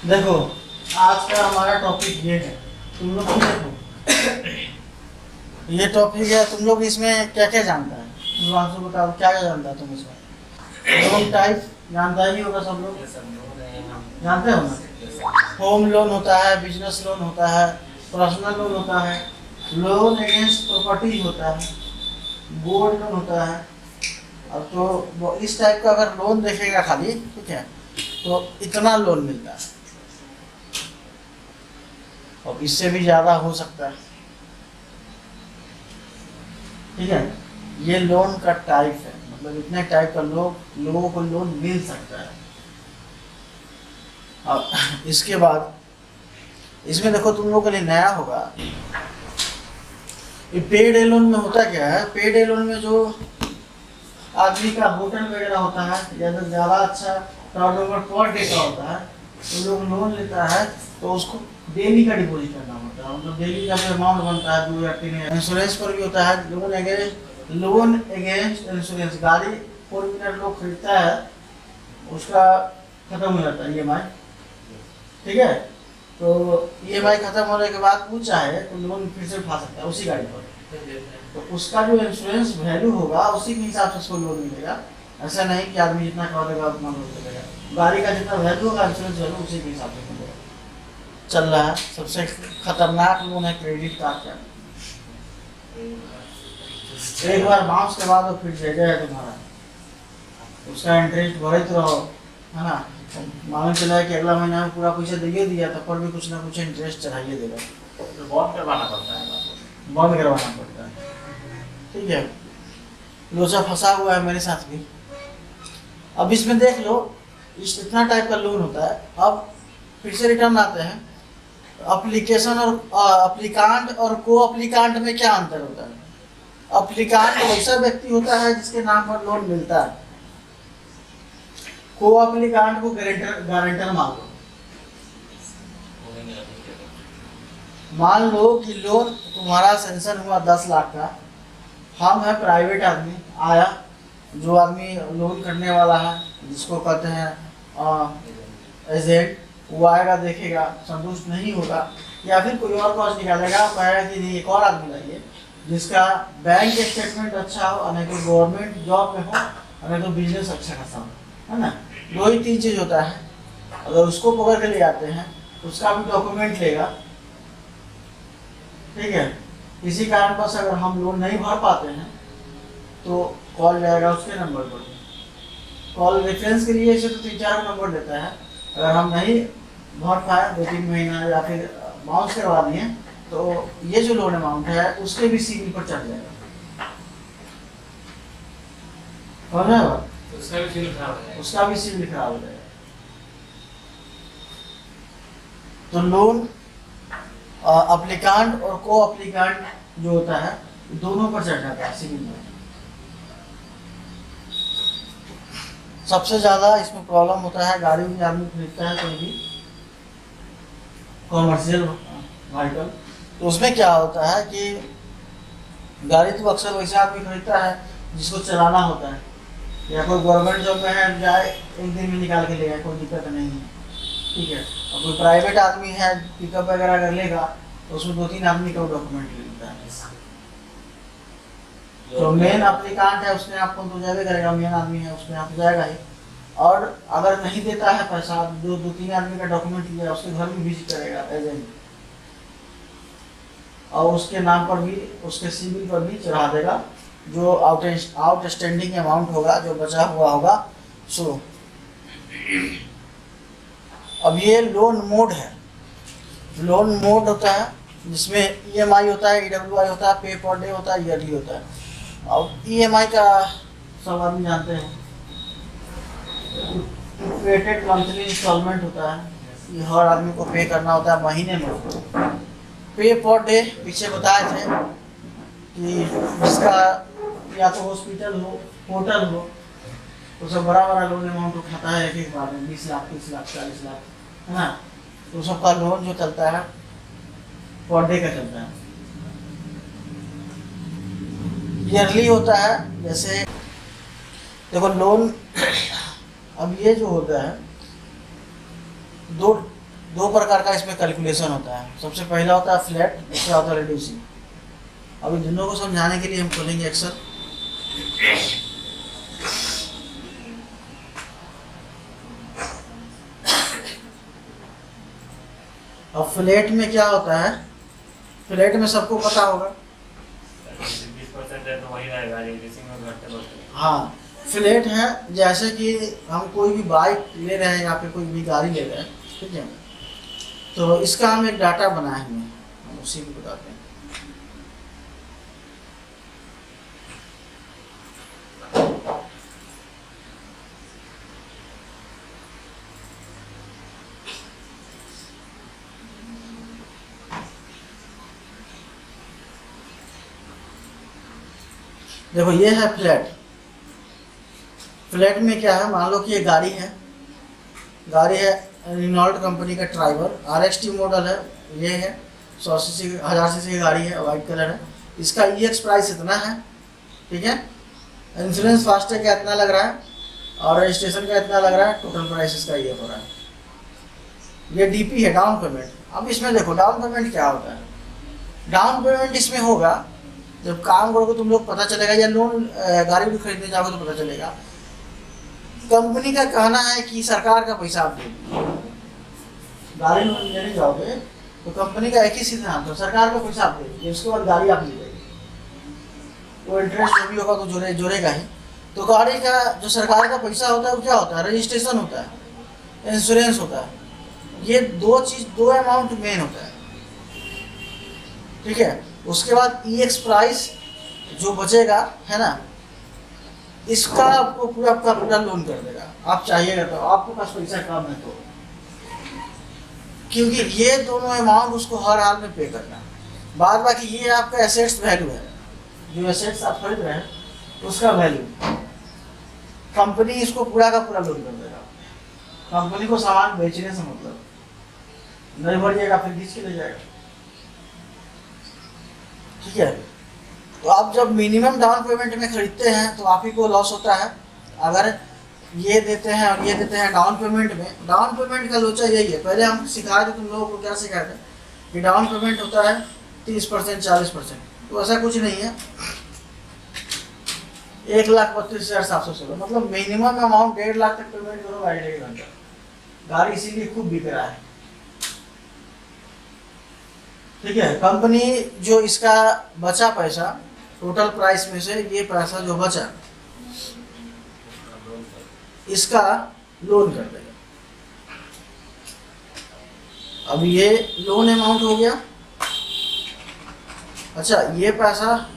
देखो, आज का हमारा टॉपिक ये है। तुम लोग देखो, ये टॉपिक है। तुम लोग इसमें क्या क्या जानता है? तुम लोग बताओ, क्या क्या जानता है तुम इसमें? लोन टाइप जानता ही होगा सब लोग, जानते हो ना? होम लोन होता है, बिजनेस लोन होता है, पर्सनल लोन होता है, लोन अगेंस्ट प्रॉपर्टी होता है, गोल्ड लोन होता है। अब तो वो इस टाइप का अगर लोन देखेगा खाली, ठीक है, तो इतना लोन मिलता है और इससे भी ज़्यादा हो सकता है। ठीक है, ये लोन का टाइप है, मतलब इतने टाइप का लोगों को लोन मिल सकता है। अब इसके बाद इसमें देखो, तुम लोगों के लिए नया होगा, ये पेड ए लोन में होता क्या है? पेड ए लोन में जो आदमी का होटल वगैरह होता है, या तो ज़्यादा अच्छा टर्नओवर पर डे का होता है, तो लोग लोन लेता है तो उसको डेली का डिपॉजिट करना होता है, मतलब डेली का जो अमाउंट बनता है 2 या 3। इंश्योरेंस पर भी होता है लोन अगेंस्ट इंश्योरेंस। गाड़ी 4 व्हीलर लोग खरीदता है, उसका खत्म हो जाता है EMI, ठीक है, तो EMI खत्म होने के बाद वो चाहे तो लोन फिर से उठा सकता है उसी गाड़ी पर, तो उसका जो इंश्योरेंस वैल्यू होगा उसी के हिसाब से उसको लोन मिलेगा। ऐसा नहीं कि आदमी जितना कमा देगा उतना लोन मिलेगा, गाड़ी का जितना वैल्यू होगा इंश्योरेंस वैल्यू उसी के हिसाब से मिलेगा। चल रहा है, सबसे खतरनाक लोन है क्रेडिट कार्ड का। एक बार बाउंस के बाद वो फिर जगह है तुम्हारा, उसका इंटरेस्ट भरते रहो, है ना। मालूम चला है कि अगला महीना में पूरा पैसा दे दिया, तब पर भी कुछ ना कुछ इंटरेस्ट चढ़ाइए देगा, तो बॉन्ड करवाना पड़ता है, बंद करवाना पड़ता है। ठीक है, लोचा फंसा हुआ है मेरे साथ भी। अब इसमें देख लो, इतना टाइप का लोन होता है। अब फिर से रिटर्न आते हैं, अप्लीकेशन और अप्लीकांट और को अप्लीकांट में क्या अंतर होता है? अप्लीकांट वैसा व्यक्ति होता है जिसके नाम पर लोन मिलता है, को अप्लीकांट को गारंटर मान लो। मान लो कि लोन तुम्हारा सेंशन हुआ 10 लाख का, हम है प्राइवेट आदमी, आया जो आदमी लोन करने वाला है, जिसको कहते हैं एजेंट, वो आएगा, देखेगा, संतुष्ट नहीं होगा, या फिर कोई और कॉस्ट निकालेगा, कहेगा कि नहीं एक और आदमी लाइए जिसका बैंक स्टेटमेंट अच्छा हो, नहीं तो गवर्नमेंट जॉब में हो, नहीं तो बिजनेस अच्छा खासा हो, है ना। 2 ही 3 चीज़ होता है। अगर उसको पकड़ के ले आते हैं, उसका भी डॉक्यूमेंट लेगा, ठीक है। किसी कारणवश अगर हम लोन नहीं भर पाते हैं तो कॉल जाएगा उसके नंबर पर। कॉल रेफरेंस के लिए ऐसे तो 3-4 नंबर देता है। अगर हम नहीं भर पाए 2-3 महीना या फिर बाउंस करवा दिए, तो ये जो लोन अमाउंट है उसके भी सिबिल पर चढ़ जाएगा, समझ रहे हो? उसका भी सिबिल खराब हो जाएगा। उसका भी सिबिल खराब हो जाएगा। तो लोन अप्लीकांट और को अप्लीकांट जो होता है, दोनों पर चढ़ जाता है सिबिल में। सबसे ज़्यादा इसमें प्रॉब्लम होता है गाड़ी में आदमी खरीदता है कोई भी कॉमर्शियल व्हीकल, तो उसमें क्या होता है कि गाड़ी तो अक्सर वैसे आदमी खरीदता है जिसको चलाना होता है, या कोई गवर्नमेंट जॉब में है, जाए 1 दिन में निकाल के लेगा, कोई दिक्कत नहीं है, ठीक है। और कोई प्राइवेट आदमी है, पिकअप वगैरह कर लेगा, तो उसमें 2-3 आदमी का डॉक्यूमेंट लेता है। तो मेन एप्लीकांट है, उसने आपको तो जाएगा करेगा, मेन आदमी है उसने आप जाएगा ही। और अगर नहीं देता है पैसा, जो 2-3 आदमी का डॉक्यूमेंट लिया उसके घर में विजिट करेगा एजेंट, और उसके नाम पर भी, उसके सिबिल पर भी चढ़ा देगा जो आउटस्टैंडिंग अमाउंट होगा, जो बचा हुआ होगा। सो अब ये लोन मोड है। लोन मोड होता है जिसमें EMI होता है, EWI होता है, पे पर डे होता है, ईयरली होता है। अब EMI का सब आदमी जानते हैं, वेटेड मंथली इंस्टॉलमेंट होता है, ये हर आदमी को पे करना होता है महीने में। पे पर डे पीछे बताए थे कि जिसका या तो हॉस्पिटल हो, होटल हो, तो सब बड़ा लोन अमाउंट उठाता है एक बार में, 20 लाख, 30 लाख, 40 लाख, है ना। तो सबका लोन जो चलता है पर डे का चलता है। ईयरली होता है, जैसे देखो लोन, अब ये जो होता है 2 दो प्रकार का इसमें कैलकुलेशन होता है। सबसे पहला होता है फ्लैट, दूसरा होता है रिड्यूसिंग। अभी दोनों को समझाने के लिए हम खोलेंगे एक्सेल। अब फ्लैट में क्या होता है, फ्लैट में सबको पता होगा। 20% है तो वही रहेगा, रिड्यूसिंग में घटते बढ़ते। हाँ, फ्लैट है जैसे कि हम कोई भी बाइक ले रहे हैं या फिर कोई भी गाड़ी ले रहे हैं, ठीक है, तो इसका हम एक डाटा बनाए हुए हैं, हम उसी को बताते हैं। देखो ये है फ्लैट। फ्लैट में क्या है, मान लो कि ये गाड़ी है रिनॉल्ट कंपनी का ट्राइबर RXT मॉडल है, ये है 100 सीसी 1000 सीसी की गाड़ी है, वाइट कलर है। इसका EX प्राइस इतना है, ठीक है, इंश्योरेंस फास्टैग का इतना लग रहा है और रजिस्ट्रेशन का इतना लग रहा है, टोटल प्राइस इसका ये हो रहा है। ये DP है, डाउन पेमेंट। अब इसमें देखो डाउन पेमेंट क्या होता है। डाउन पेमेंट इसमें होगा जब काम करोगे तुम लोग, पता चलेगा, या लोन गाड़ी भी खरीदने जाओगे तो पता चलेगा। कंपनी का कहना है कि सरकार का पैसा आप दो, गाड़ी लोन लेने जाओगे तो कंपनी का एक ही सिद्धांत है, सरकार का पैसा आप देंगे, उसके बाद गाड़ी आप ले जाएगी, वो इंटरेस्ट जो भी होगा तो जोड़ेगा ही। तो गाड़ी का जो सरकार का पैसा होता है वो क्या होता है, रजिस्ट्रेशन होता है, इंश्योरेंस होता है। ये दो अमाउंट मेन होता है, ठीक है। उसके बाद EX प्राइस जो बचेगा है ना, इसका आपको पूरा लोन कर देगा। आप चाहिएगा तो, आपको पास पैसा कम है तो, क्योंकि ये दोनों अमाउंट उसको हर हाल में पे करना है। बाद बाकी ये आपका एसेट्स वैल्यू है, जो एसेट्स आप खरीद रहे हैं उसका वैल्यू, कंपनी इसको पूरा का पूरा लोन कर देगा। कंपनी को सामान बेचने से मतलब नहीं, बढ़िएगा फिर खींच के ले जाएगा, ठीक है। तो आप जब मिनिमम डाउन पेमेंट में खरीदते हैं तो आप ही को लॉस होता है। अगर ये देते हैं और ये देते हैं डाउन पेमेंट में, डाउन पेमेंट का लोचा यही है। पहले हम सिखाए थे तुम लोगों को, क्या सिखाए थे कि डाउन पेमेंट होता है 30% 40%, तो ऐसा कुछ नहीं है। 1,32,716 मतलब मिनिमम अमाउंट 1.5 लाख तक पेमेंट करो गाड़ी लेके। गाड़ी इसीलिए खूब बिक रहा है, ठीक है। कंपनी जो इसका बचा पैसा टोटल प्राइस में से, ये पैसा जो बचा इसका लोन कर देगा। अब ये लोन अमाउंट हो गया। अच्छा, ये पैसा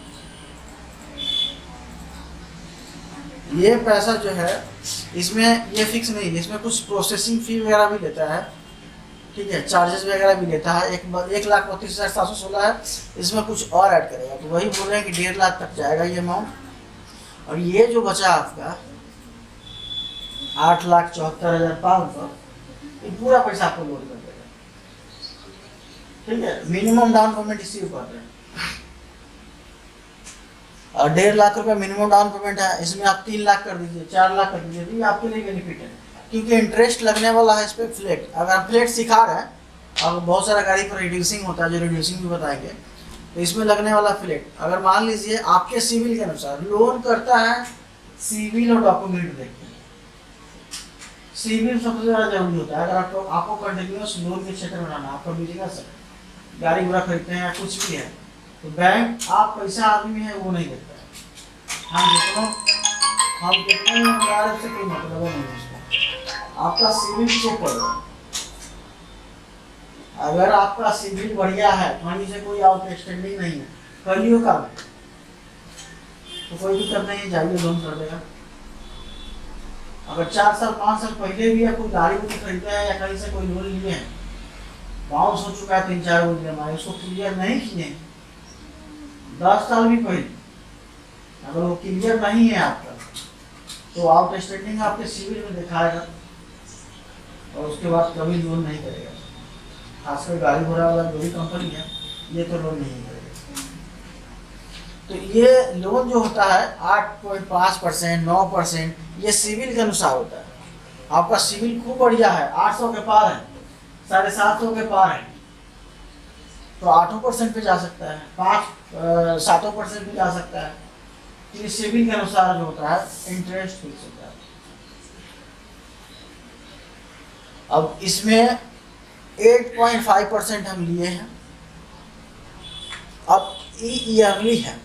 जो है इसमें ये फिक्स नहीं है, इसमें कुछ प्रोसेसिंग फी वगैरह भी लेता है, ठीक है, चार्जेस वगैरह भी लेता है। 1,32,716 है, इसमें कुछ और ऐड करेगा तो वही बोल रहे हैं कि 1.5 लाख तक जाएगा ये अमाउंट। और ये जो बचा आपका 8,74,500, ये पूरा पैसा आपको लोड कर देगा, ठीक है। मिनिमम डाउन पेमेंट इसी ऊपर है, और 1.5 लाख रुपया मिनिमम डाउन पेमेंट है। इसमें आप 3 लाख कर दीजिए, 4 लाख कर दीजिए, तो ये आपके लिए बेनिफिट है, क्योंकि इंटरेस्ट लगने वाला है इस पर फ्लैट। अगर आप फ्लैट सिखा रहे हैं, और बहुत सारा गाड़ी पर रिड्यूसिंग होता है, जो रिड्यूसिंग भी बताएंगे, तो इसमें लगने वाला फ्लैट, अगर मान लीजिए आपके सिविल के अनुसार लोन करता है, सिविल और डॉक्यूमेंट देखते हैं। सिविल सबसे ज़्यादा जरूरी होता है। अगर आपको कंटिन्यूस लोन के क्षेत्र में रहना, आपका बिजनेस है, गाड़ी घोड़ा खरीदते हैं या कुछ भी है, तो बैंक आप पैसा आदमी है वो नहीं देता है। हम कितने से कोई मतलब नहीं उसको, आपका सिविल चेक करो। अगर आपका सिविल बढ़िया है, कहीं से कोई आउटस्टैंडिंग नहीं है, करियो काम है, तो कोई दिक्कत नहीं है, जाइए लोन कर देगा। अगर 4 साल 5 साल पहले भी कोई गाड़ी उड़ी खरीदा है या कहीं से कोई लोन लिए हैं, बाउंस हो चुका है 3-4 EMI, उसको क्लियर नहीं किए, 10 साल भी पहले, अगर वो क्लियर नहीं है आपका, तो आउटस्टैंडिंग आपके सिविल में दिखाएगा और उसके बाद कभी लोन नहीं करेगा। खासकर गाड़ी घोड़ा वाला जो भी कंपनी है, ये तो लोन नहीं करेगा। तो ये लोन जो होता है 8.5%, 9%, ये सिविल के अनुसार होता है। आपका सिविल खूब बढ़िया है, 800 के पार है, 750 के पार है, तो 8% पे जा सकता है, 7% पे जा सकता है। तो ये सिविल के अनुसार जो होता है इंटरेस्ट फिक्स होता है। अब इसमें 8.5% हम लिए हैं। अब ईयरली है,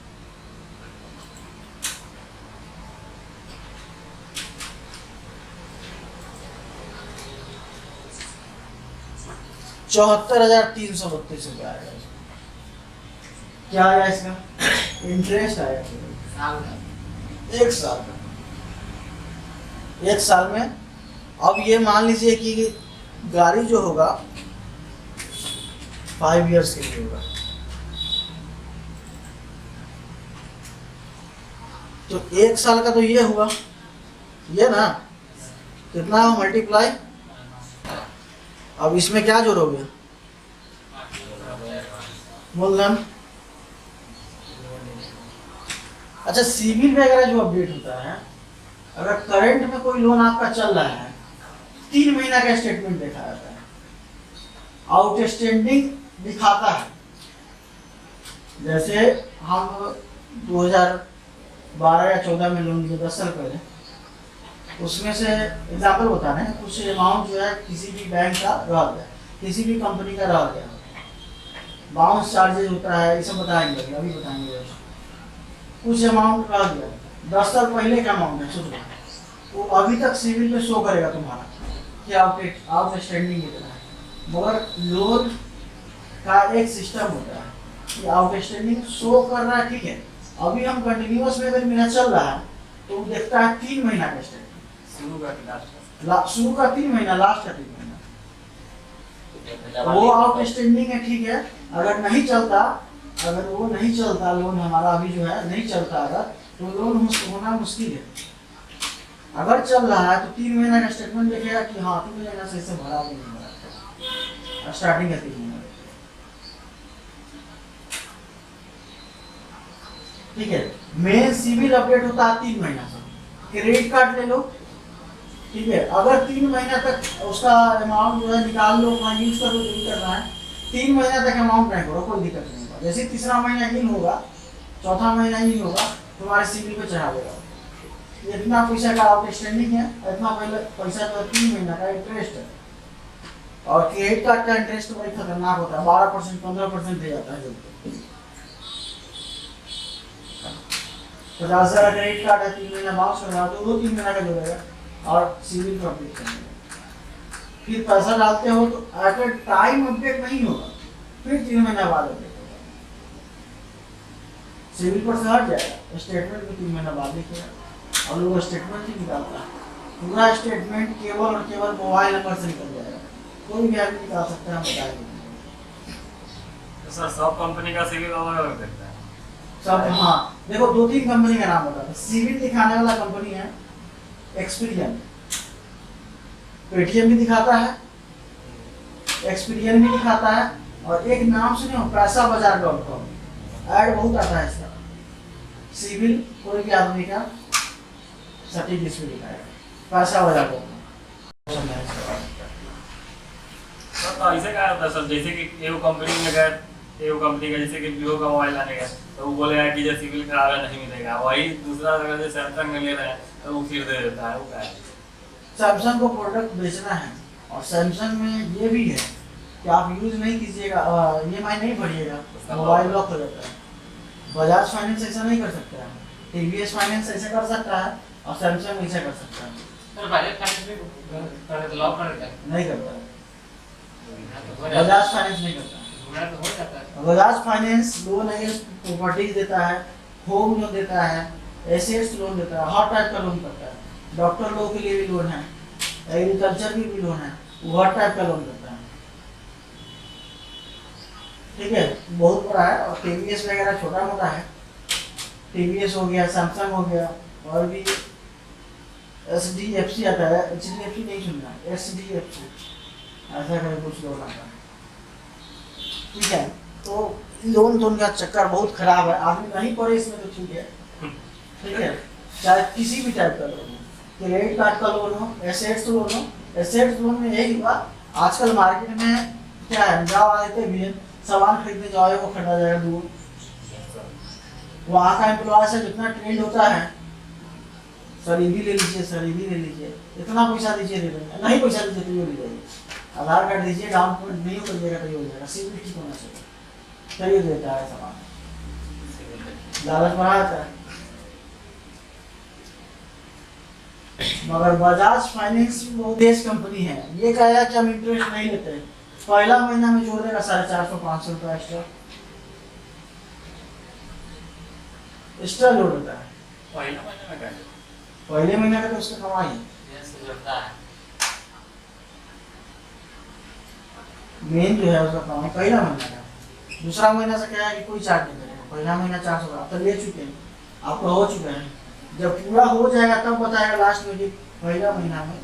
₹74,332 आएगा। क्या आया इसका इंटरेस्ट आया एक साल का, एक साल में। अब ये मान लीजिए कि गाड़ी जो होगा 5 इयर्स के लिए होगा, तो एक साल का तो ये हुआ, ये ना कितना हो मल्टीप्लाई। अब इसमें क्या जोड़ोगे, मूलधन। अच्छा, सिविल वगैरह जो अपडेट होता है, अगर करंट में कोई लोन आपका चल रहा है, 3 महीना का स्टेटमेंट देखा जाता है, आउटस्टैंडिंग दिखाता है। जैसे हम 2012 या 14 में लोन लिए 10 साल पहले, उसमें से एग्जाम्पल बता रहे हैं, कुछ अमाउंट जो है किसी भी बैंक का रह गया, किसी भी कंपनी का रह गया, बाउंस चार्जेस होता है, ये सब बताएंगे अभी बताएंगे। कुछ अमाउंट रह गया, 10 साल पहले का अमाउंट है, सोच वो अभी तक सिविल में शो करेगा तुम्हारा कि आउटस्टैंडिंग कितना है। मगर लोन का एक सिस्टम होता है कि आउटस्टैंडिंग शो कर रहा है, ठीक है। अभी हम कंटिन्यूअस में अगर महीना चल रहा है तो वो देखता है 3 महीना का स्टेटमेंट, शुरू का 3 महीना, लास्ट का 3 महीना। वो आउटस्टैंडिंग है, ठीक है। अगर नहीं चलता, अगर वो नहीं चलता, लोन हमारा अभी जो है नहीं चलता, अगर तो लोन होना मुश्किल है। अगर चल रहा है तो 3 महीना का स्टेटमेंट देखेगा कि हाँ 3 महीना सही से भरा कि नहीं भरा, स्टार्टिंग है 3 महीना, ठीक है। मेन सिविल अपडेट होता है 3 महीना से। क्रेडिट कार्ड ले लो, ठीक है। अगर 3 महीना तक उसका अमाउंट जो है निकाल लो, अपना यूज कर लो, जो भी करना है। 3 महीना तक अमाउंट नहीं करो, कोई दिक्कत नहीं होगा। जैसे तीसरा महीना इन होगा, चौथा महीना इन होगा, तुम्हारे सिविल पे चढ़ा देगा। इतना पैसा का आउटस्टैंडिंग है, इतना पैसा जो 3 महीना का इंटरेस्ट है। और क्रेडिट कार्ड का इंटरेस्ट बड़ी खतरनाक होता है, 12% 15% दे जाता है। जब 50,000 का क्रेडिट कार्ड है, 3 महीना बाउंस कर रहा है, तो वो 3 महीना का जोड़ेगा और सिविल कंप्लीट करेगा। फिर पैसा डालते हो तो अगर टाइम अपडेट नहीं होगा, फिर 3 महीना बाद अपडेट होगा, सिविल पर से हट जाएगा, स्टेटमेंट में 3 महीना बाद दिखेगा। और लोग स्टेटमेंट ही निकालता है, पूरा स्टेटमेंट केवल और केवल मोबाइल नंबर से निकल जाएगा, कोई भी आदमी निकाल सकता है, हम बताएंगे। तो सर सब कंपनी का सिविल अलग देखता है सब, हाँ देखो 2-3 कंपनी का नाम बताते हैं। सिविल दिखाने वाला कंपनी है एक्सपीरियन, पेटीएम भी दिखाता है, एक्सपीरियन भी दिखाता है, और एक नाम सुने हो पैसाबाजार.com, ऐड बहुत आता है इसका। सिविल कोई भी आदमी का सटीक इसमें दिखाएगा, पैसाबाजार.com। तो ऐसे क्या होता है सर, जैसे कि एगो कंपनी में गए, एगो कंपनी का जैसे कि वीवो का मोबाइल लाने गए, तो वो बोलेगा कि जो सिविल खराब है नहीं मिलेगा। वही दूसरा अगर जो सैमसंग में ले रहे हैं तो वो फिर दे देता है। वो क्या है, सैमसंग को प्रोडक्ट बेचना है, और सैमसंग में ये भी है कि आप यूज नहीं कीजिएगा, EMI नहीं भरिएगा, मोबाइल लॉक हो जाता है। बजाज फाइनेंस ऐसा नहीं कर सकता है, TVS फाइनेंस ऐसा कर सकता है, और सैमसंग ऐसा कर सकता है। बजाज फाइनेंस भी लॉक कर देता है, नहीं करता है, बजाज फाइनेंस नहीं करता। तो हो जाता है। Bajaj finance loan against properties देता है, होम लोन देता है, एसेट्स लोन देता है, हर टाइप का लोन करता है। डॉक्टर लोगों के लिए भी लोन है, एग्रीकल्चर की भी लोन है, वो हर टाइप का लोन करता है, ठीक है। बहुत बड़ा है। और TVS वगैरह छोटा मोटा है, TVS हो गया, सैमसंग हो गया, और भी SDFC आता है, HDFC नहीं सुनना, SDFC ऐसा करके कुछ लोन आता है, ठीक है। तो लोन का चक्कर बहुत खराब है, आदमी नहीं पड़े इसमें तो ठीक है, ठीक है। चाहे किसी भी टाइप का लोन हो, क्रेडिट कार्ड का लोन हो, एसेट्स लोन हो, एसेट्स लोन में यही हुआ आजकल मार्केट में क्या है, जाओ आते भी है, सामान खरीदने जाओ वो खड़ा जाएगा दूर। वहाँ का एम्प्लॉय से जितना ट्रेंड होता है, सर ये भी ले लीजिए, सर ये भी ले लीजिए, इतना पैसा दीजिए, दे देंगे, नहीं पैसा दीजिए तो ये ले जाइए, आधार कार्ड दीजिए, डाउन पेमेंट नहीं करिएगा तो ये हो जाएगा, सिविल ठीक होना चाहिए, तो ये देता है सामान, लालच बढ़ाता है। मगर बजाज फाइनेंस वो देश कंपनी है, ये कहा कि हम इंटरेस्ट नहीं लेते, पहला महीना में जोड़ देगा 450-500 रुपया एक्स्ट्रा जोड़ देता है। पहला महीने में क्या पहले महीने का तो उसका कमाई है, ये से जोड़ता है। मेन जो है उसका कमाई पहला महीना का। दूसरा महीना से क्या है कि कोई चार्ज नहीं करेगा, पहला महीना 400 आप तो ले चुके हैं, आपका हो चुका है, जब पूरा हो जाएगा तब बताएगा लास्ट में कि पहला महीना में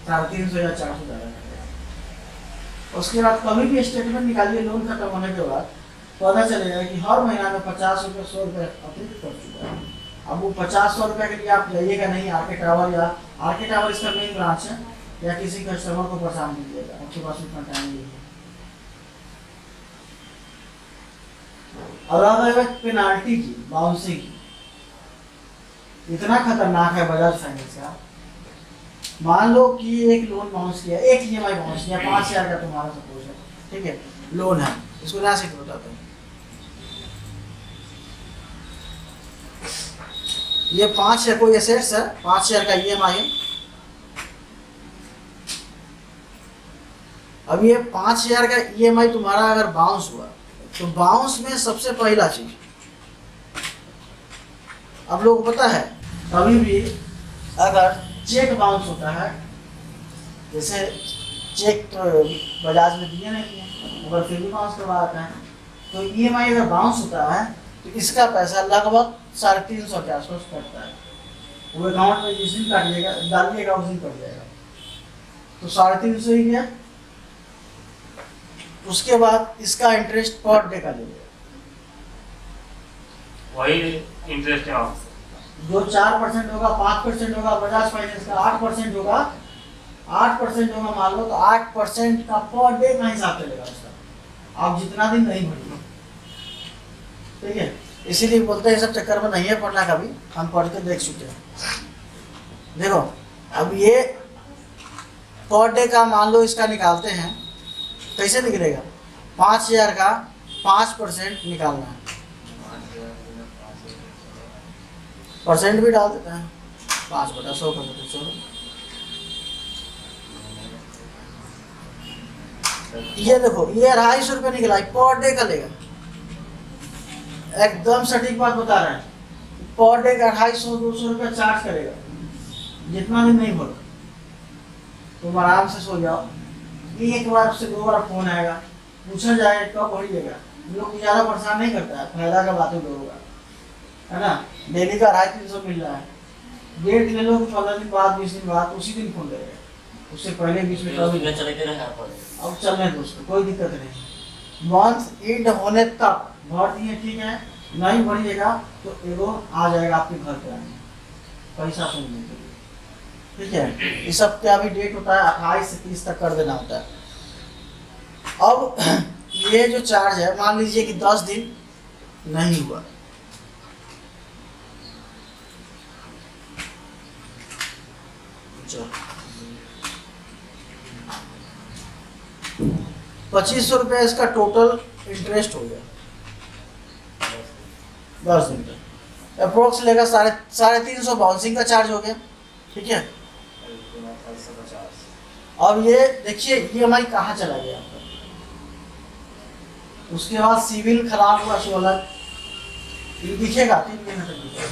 350 या 400 जाएगा। उसके बाद कभी भी स्टेटमेंट निकालिए लोन खत्म होने के बाद, पता चलेगा कि हर महीना में 50 रुपये 100 रुपये अतिरिक्त कर चुका है। अब वो 50-100 रुपये के लिए आप जाइएगा नहीं आरके टावर, या आरके टावर इसका मेन ब्रांच है, या किसी कस्टमर को परेशान कीजिएगा, आपके पास उतना टाइम नहीं है। और अगर पेनाल्टी की, बाउंसिंग की, इतना खतरनाक है बजाज फाइनेंस का। मान लो कि एक लोन बाउंस किया, एक EMI बाउंस किया, 5000 का तुम्हारा सपोज है, ठीक है, लोन है, इसको ना से बताते हैं, ये 5 है, कोई एसेट्स है, 5000 का EMI है। अब ये 5000 का EMI तुम्हारा अगर बाउंस हुआ, तो बाउंस में सबसे पहला चीज, अब लोग पता है कभी भी अगर चेक बाउंस होता है, जैसे चेक तो बजाज में दिए नहीं दिए, मगर फिर भी बाउंस करवाता है, तो EMI अगर बाउंस होता है तो इसका पैसा लगभग 350 के आसपास कटता है। वो अकाउंट में जिस दिन काटिएगा डालिएगा उस दिन कट जाएगा, तो 350 ही गया। उसके बाद इसका इंटरेस्ट पर डे का लीजिएगा, वही इंटरेस्ट है वहाँ से। जो 4% होगा, 5% होगा, बजाज फाइनेंस का 8% होगा, 8% होगा मान लो, तो 8% का पर डे का हिसाब चलेगा उसका, आप जितना दिन नहीं भरिए, ठीक है। इसीलिए बोलते हैं सब चक्कर में नहीं है पढ़ना, कभी हम पढ़ के देख चुके हैं। देखो अब ये पर डे का मान लो इसका निकालते हैं, कैसे निकलेगा, 5000 का 5% निकालना है, परसेंट भी डाल देते हैं, 5/100 कर देते, चलो ये देखो ये 250 रुपये निकला, पर डे का लेगा, एकदम सटीक बात बता रहे हैं, पर डे का 250-200 रुपया चार्ज करेगा, जितना दिन नहीं भरो तुम आराम से सो जाओ। एक बार से 2 बार फोन आएगा, पूछा जाए कब भरिएगा, लोग ज़्यादा परेशान नहीं करता है, फायदा का बात होगा, है ना। डेली का 250-300 मिल रहा है, डेट ले लो 15 दिन बाद, 20 दिन बाद, उसी दिन फोन करेगा, उससे पहले बीच में कभी चलते रहे अब चलने दो उसको, कोई दिक्कत नहीं। मंथ एंड होने तक भर दिए, ठीक है, नहीं भरिएगा तो एगो आ जाएगा आपके घर पे आने पैसा सुनने के लिए, ठीक है। इस सब का भी डेट होता है 28 से 30 तक कर देना होता है। अब ये जो चार्ज है, मान लीजिए कि 10 दिन नहीं हुआ, चलो 2500 रुपये इसका टोटल इंटरेस्ट हो गया 10 दिन का, अप्रोक्स लेगा 350 बाउंसिंग का चार्ज हो गया, ठीक है। अब ये देखिए EMI कहाँ चला गया आपका, उसके बाद सिविल खराब हुआ सो अलग, ये दिखेगा 3 महीने तक दिखेगा।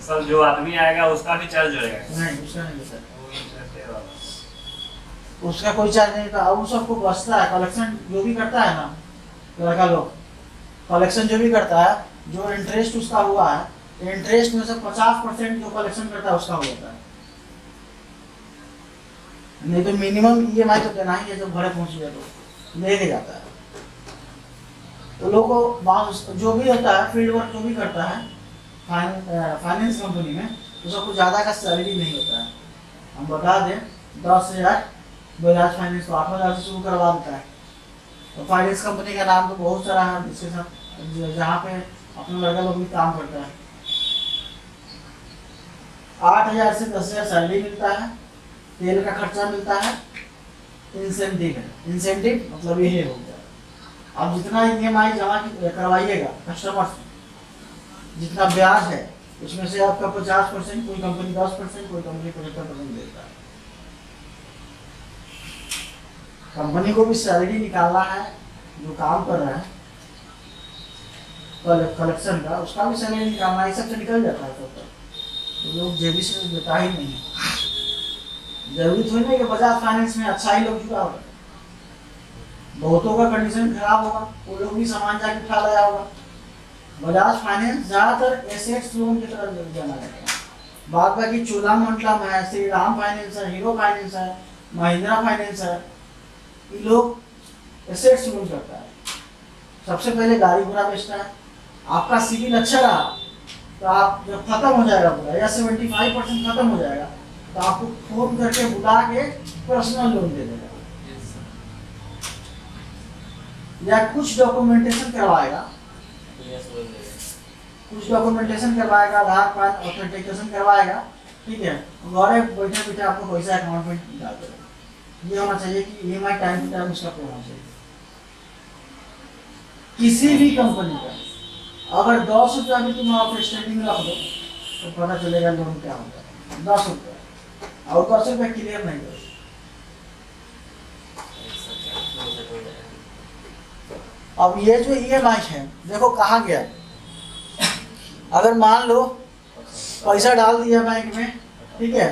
सर जो आदमी आएगा उसका भी चार्ज रहेगा? नहीं उसका नहीं सर, वो इंटरेस्ट है वाला। उसका कोई चार्ज नहीं था। अब वो सबको बचता है, कलेक्शन जो भी करता है ना लड़का लोग, कलेक्शन जो भी करता है, जो इंटरेस्ट उसका हुआ है, इंटरेस्ट में से 50% जो कलेक्शन करता है उसका हो जाता है, नहीं तो मिनिमम EMI तो देना ही है, जब घरे पहुंच जाए तो लेके जाता है। तो लोगों को जो भी होता है फील्ड वर्क जो भी करता है फाइनेंस कंपनी में, तो सबको ज़्यादा का सैलरी नहीं होता है। हम बता दें 10,000 बजाज फाइनेंस तो 8,000 से शुरू करवा देता है। तो फाइनेंस कंपनी का नाम तो बहुत सारा है जिसके साथ जहाँ पे अपना लड़का लोग भी काम करता है। 8,000 से 10,000 सैलरी मिलता है, तेल का खर्चा मिलता है, इंसेंटिव है। इंसेंटिव मतलब ये हो गया, आप जितना EMI जमा करवाइएगा कस्टमर से, जितना ब्याज है उसमें से आपका 50%, कोई कंपनी 10%, कोई कंपनी 75% देता है। कंपनी को भी सैलरी निकालना है, जो काम कर रहा है कलेक्शन का, उसका भी सैलरी निकालना है, सब से निकल जाता है सब। तो लोग जेबी से देता ही नहीं है। जरूरी थोड़ी नहीं कि बजाज फाइनेंस में अच्छा ही लोग जुड़ा होगा, बहुतों का कंडीशन खराब होगा, वो लोग भी सामान जाके उठा लाया होगा। बजाज फाइनेंस ज्यादातर एसेट्स लोन की तरफ जाना जाता है। बाद बाकी चोलामंडलम है, श्री राम फाइनेंस है, हीरो फाइनेंस है, महिंद्रा फाइनेंस है, ये लोग एसेट्स लोन करता है। सबसे पहले गाड़ी घोड़ा बेचता है। आपका सिविल अच्छा रहा तो आप जब खत्म हो जाएगा पूरा या 75% खत्म हो जाएगा तो आपको फोन करके बुला के पर्सनल लोन दे देगा, या कुछ डॉक्यूमेंटेशन करवाएगा, कुछ डॉक्यूमेंटेशन करवाएगा, आधार कार्ड ऑथेंटिकेशन करवाएगा, ठीक है, घरे बैठे बैठे आपको पैसा अकाउंट में डाल देगा। ये होना चाहिए कि EMI टाइम टू टाइम उसका होना चाहिए। किसी भी कंपनी का अगर 10 रुपया भी तुम आप स्टैंडिंग रख दो तो पता चलेगा लोन क्या होता है। 10 रुपया और 10 रुपया क्लियर नहीं करो। अब ये जो EMI है देखो कहाँ गया। अगर मान लो पैसा डाल दिया बैंक में, ठीक है,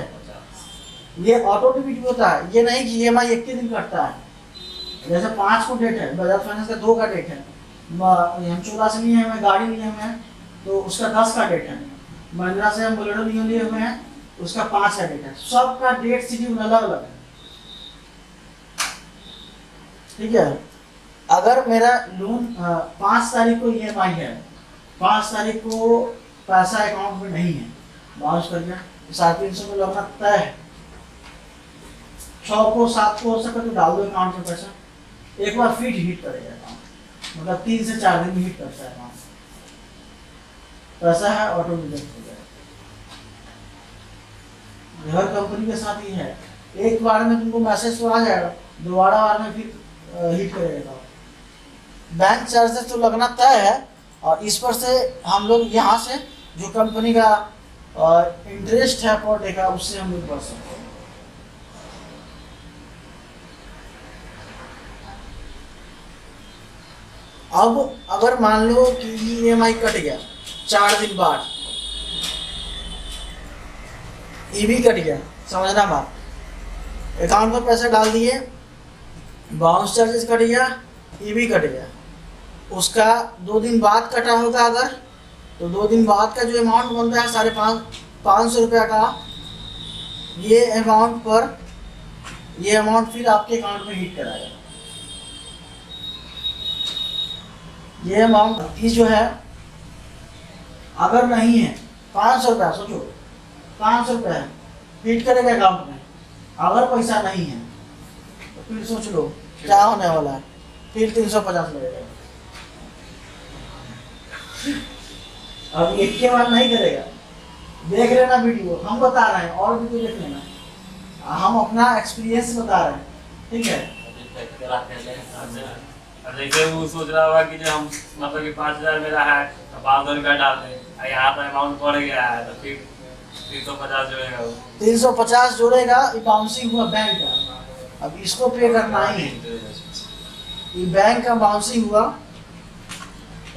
ये ऑटो डेबिट होता है, ये नहीं कि EMI एक ही दिन कटता है। जैसे 5 को डेट है, बजाज फाइनेंस का 2 का डेट है, हम चोला से लिए हुए गाड़ी लिए हुए हैं तो उसका 10 का डेट है, महिंद्रा से हम बोलेरो लिए हुए हैं उसका 5 का डेट है। सबका डेट शेड्यूल अलग अलग है, ठीक है। अगर मेरा लोन 5 तारीख को EMI है, 5 तारीख को पैसा अकाउंट में नहीं है, बाउंस कर गया, 350 में लगना तय है। 6 को 7 को हो सके तो डाल दो अकाउंट में पैसा, एक बार फिर हिट करेगा अकाउंट, मतलब 3 से 4 दिन में हिट करता है अकाउंट, पैसा है ऑटो डिडक्ट हो जाएगा। हर कंपनी के साथ ही है, एक बार में तुमको मैसेज तो आ जाएगा, दोबारा बार में फिर हिट करेगा। बैंक चार्जेस तो लगना तय है, और इस पर से हम लोग यहाँ से जो कंपनी का इंटरेस्ट है पर डे का, उससे हम लोग बढ़ सकते हैं। अब अगर मान लो कि EMI कट गया 4 दिन बाद, EB कट गया, समझना बात, अकाउंट में पैसा डाल दिए, बाउंस चार्जेस कट गया, EB कट गया, उसका 2 दिन बाद कटा होगा अगर, तो 2 दिन बाद का जो अमाउंट बनता है 550 रुपया का, ये अमाउंट पर ये अमाउंट फिर आपके अकाउंट में हिट कराएगा। ये अमाउंट ये जो है अगर नहीं है 500 रुपया, सोचो 500 रुपया है, हिट करेगा अकाउंट में। अगर पैसा नहीं है तो फिर सोच लो क्या होने वाला है, फिर 350 लगेगा। अब एक के बाद नहीं करेगा, देख लेना वीडियो, हम बता रहे हैं, और वीडियो देख लेना, हम अपना एक्सपीरियंस बता रहे हैं, ठीक है। जैसे वो सोच रहा होगा कि जो हम मतलब कि 5,000 मेरा है तो 500 रुपया डाल दें, यहाँ पर अमाउंट बढ़ गया है तो फिर 350 जोड़ेगा, वो 350 जोड़ेगा, ये बाउंसिंग हुआ बैंक का, अब इसको पे करना ही है, ये बैंक का बाउंसिंग हुआ।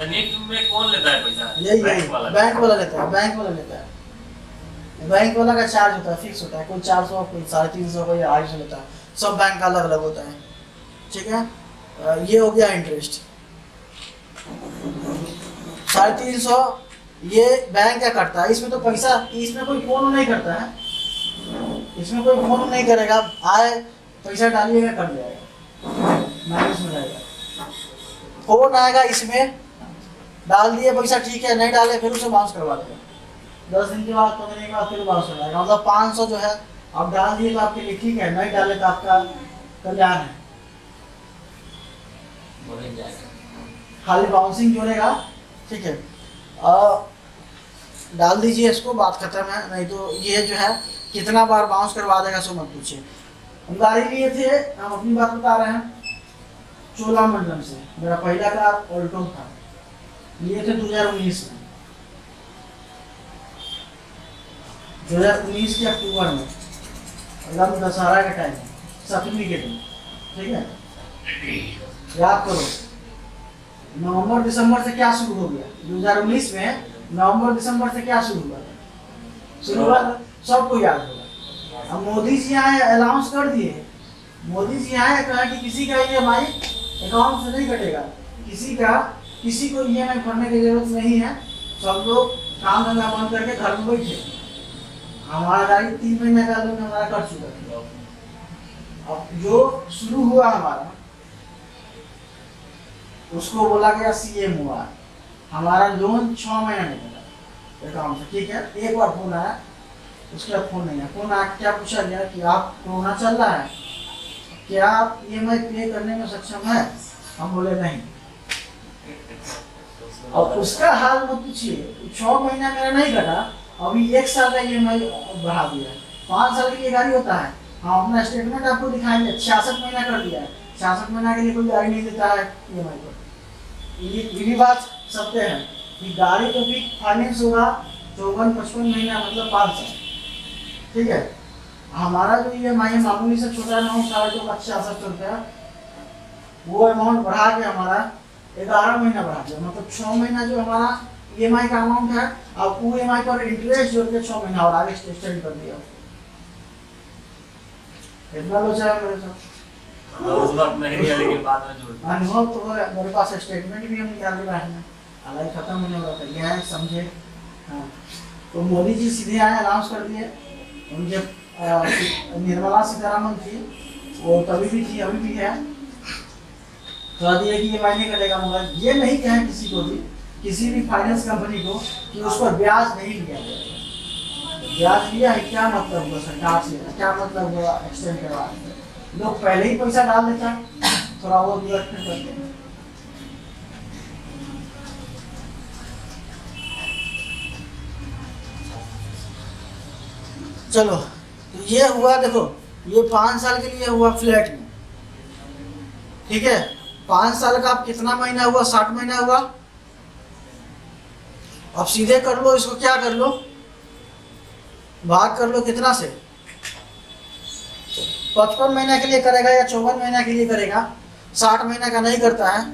नेट में कौन लेता है पैसा? यही बैंक वाला लेता है, बैंक वाला लेता है। बैंक वाला का चार्ज होता है, फिक्स होता है, कोई 400, कोई 350, कोई 250 लेता है, सब बैंक का अलग अलग होता है, ठीक है। ये हो गया इंटरेस्ट 350, ये बैंक क्या करता है, इसमें तो पैसा, इसमें कोई फोन नहीं करता है, इसमें कोई फोन नहीं करेगा, आए पैसा डालिएगा कर जाएगा, माइनस में रहेगा। फोन आएगा इसमें, डाल दिए पैसा, ठीक है, नहीं डाले फिर उसे बाउंस करवा देगा, 10 दिन के बाद 15 दिन के बाद फिर बाउंस करवाएगा। मतलब 500 जो है आप डाल दिए तो आपके लिए ठीक है, नहीं डाले तो आपका कल्याण है, बोले जाएगा। खाली बाउंसिंग जोड़ेगा, ठीक है। और डाल दीजिए इसको, बात खत्म है। नहीं तो ये जो है कितना बार बाउंस करवा देगा सो मत पूछिए। हम गाड़ी लिए थे, हम अपनी बात बता रहे हैं, चोलामंडलम से मेरा पहला कार ऑल्टो था, लिए थे 2019 में, 2019 के अक्टूबर में, एकदम दशहरा के टाइम में, 7वीं के दिन, ठीक है। याद करो नवंबर दिसंबर से क्या शुरू हो गया 2019 में, नवंबर दिसंबर से क्या शुरू हुआ, शुरुआत सबको याद होगा। अब मोदी जी आए अनाउंस कर दिए, मोदी जी आए कहा कि किसी का EMI अकाउंट से नहीं कटेगा, किसी को EMI भरने की जरूरत नहीं है, सब लोग काम धंधा बंद करके घर में बैठे। हमारा गाड़ी 3 महीने का लोन हमारा कर चुका है। अब जो शुरू हुआ हमारा, उसको बोला गया CM हुआ, हमारा लोन 6 महीना नहीं मिला अकाउंट से, ठीक है। एक बार फोन आया, उसके बाद फोन नहीं आया। फोन आके क्या पूछा गया कि आप कोरोना चल रहा है, क्या आप EMI पे करने में सक्षम है? हम बोले नहीं। और उसका हाल मत पूछिए, 6 महीना मेरा नहीं कटा, अभी 1 साल का EMI बढ़ा दिया है। 5 साल के लिए गाड़ी होता है, हम अपना स्टेटमेंट आपको दिखाएंगे, 66 महीना कर दिया है। 66 महीना के लिए कोई गाड़ी नहीं देता है EMI पर। ये भी बात सत्य है कि गाड़ी को भी फाइनेंस होगा 54-55 महीना, मतलब 5 साल, ठीक है। हमारा जो EMI है मामूली से छोटा अमाउंट 2,66 रुपया, वो अमाउंट बढ़ा के हमारा 11 महीना बढ़ा दिया, मतलब 6 महीना जो हमारा EMI का अमाउंट है, अब वो EMI पर इंटरेस्ट जोड़ के 6 महीना और आगे एक्सटेंड कर दिया। इतना लोचा है मेरे साथ, उस वक्त नहीं लिया, लेकिन बाद में जोड़ अनुभव तो है, मेरे पास स्टेटमेंट भी हम निकाल के बैठे हैं, हालांकि खत्म होने वाला था, यह है समझे। हाँ, तो मोदी जी सीधे आए, अनाउंस कर दिए। उनके निर्मला सीतारमण थी, वो तभी भी थी, अभी भी है, कह दिए कि EMI नहीं कटेगा, मगर ये नहीं कहें किसी को भी, किसी भी फाइनेंस कंपनी को, कि उस पर ब्याज नहीं लिया गया। ब्याज लिया है क्या मतलब हुआ सरकार से, क्या मतलब हुआ एक्सटेंड करवा, लोग पहले ही पैसा डाल देता, थोड़ा वो डिवर्ट करते हैं। चलो, तो ये हुआ, देखो ये 5 साल के लिए हुआ फ्लैट में, ठीक है। 5 साल का अब कितना महीना हुआ, 60 महीना हुआ। अब सीधे कर लो इसको, क्या कर लो, भाग कर लो कितना से, 55 महीना के लिए करेगा या 54 महीना के लिए करेगा, 60 महीना का नहीं करता है।